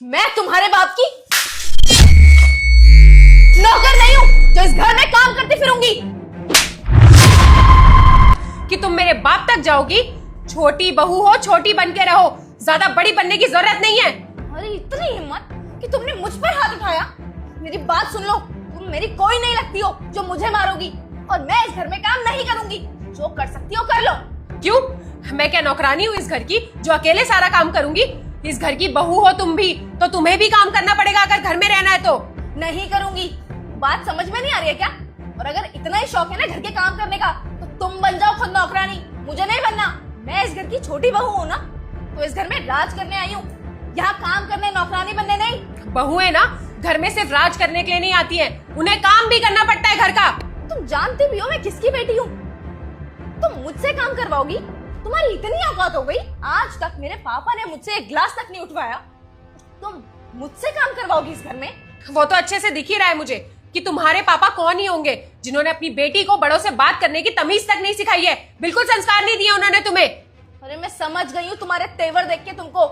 मैं तुम्हारे बाप की नौकर नहीं हूं जो इस घर में काम करती फिरूंगी। कि तुम मेरे बाप तक जाओगी? छोटी बहू हो, छोटी बन के रहो, ज्यादा बड़ी बनने की जरूरत नहीं है। अरे इतनी हिम्मत कि तुमने मुझ पर हाथ उठाया। मेरी बात सुन लो, तुम मेरी कोई नहीं लगती हो जो मुझे मारोगी, और मैं इस घर में काम नहीं करूंगी। जो कर सकती हो कर लो। क्यों? मैं क्या नौकरानी हूँ इस घर की जो अकेले सारा काम करूंगी? इस घर की बहू हो तुम भी, तो तुम्हें भी काम करना पड़ेगा अगर घर में रहना है तो। नहीं करूंगी। बात समझ में नहीं आ रही है क्या? और अगर इतना ही शौक है ना घर के काम करने का, तो तुम बन जाओ खुद नौकरानी, मुझे नहीं बनना। मैं इस घर की छोटी बहू हूँ ना, तो इस घर में राज करने आई हूँ, यहाँ काम करने, नौकरानी बनने नहीं। बहुएं ना घर में सिर्फ राज करने के लिए नहीं आती हैं, उन्हें काम भी करना पड़ता है घर का। तुम जानती भी हो मैं किसकी बेटी हूँ? तुम मुझसे काम करवाओगी? तुम्हारी इतनी औकात हो गई, आज तक मेरे पापा ने मुझसे एक गिलास तक नहीं उठवाया, तुम मुझसे काम करवाओगी इस घर में? वो तो अच्छे से दिख ही रहा है मुझे कि तुम्हारे पापा कौन ही होंगे जिन्होंने अपनी बेटी को बड़ों से बात करने की तमीज तक नहीं सिखाई है। बिल्कुल संस्कार नहीं दिए उन्होंने तुम्हें। अरे मैं समझ गई हूँ तुम्हारे तेवर देख के तुमको।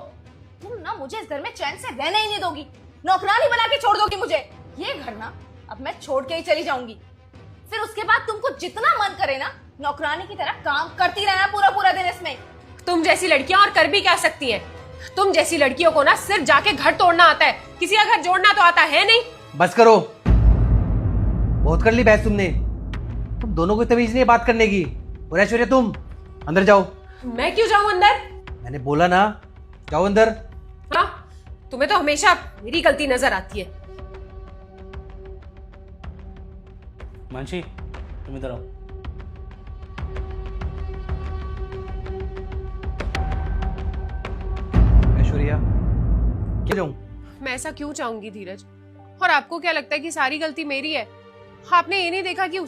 तुम ना मुझे इस घर में चैन से रहने ही नहीं दोगी, नौकरानी बना के छोड़ दोगी मुझे। ये घर ना अब मैं छोड़ के ही चली जाऊंगी। फिर उसके बाद तुमको जितना मन करे ना नौकरानी की तरह काम करती रहना पूरा पूरा दिन इसमें। तुम जैसी लड़कियां और कर भी क्या सकती हैं? तुम जैसी लड़कियों को ना सिर्फ जाके घर तोड़ना आता है, किसी का घर जोड़ना तो आता है नहीं। बस करो, बहुत कर ली बहस तुमने। तुम दोनों को तमीज नहीं है बात करने की। और ऐश्वर्या तुम अंदर जाओ। मैं क्यों जाऊं अंदर? मैंने बोला ना, जाओ अंदर। हाँ, तुम्हें तो हमेशा मेरी गलती नजर आती है। मानसी तुम इधर आओ। ऐश्वर्या क्या जाऊं? मैं ऐसा क्यों चाहूंगी धीरज? और आपको क्या लगता है कि सारी गलती मेरी है? आपने ये नहीं देखा कि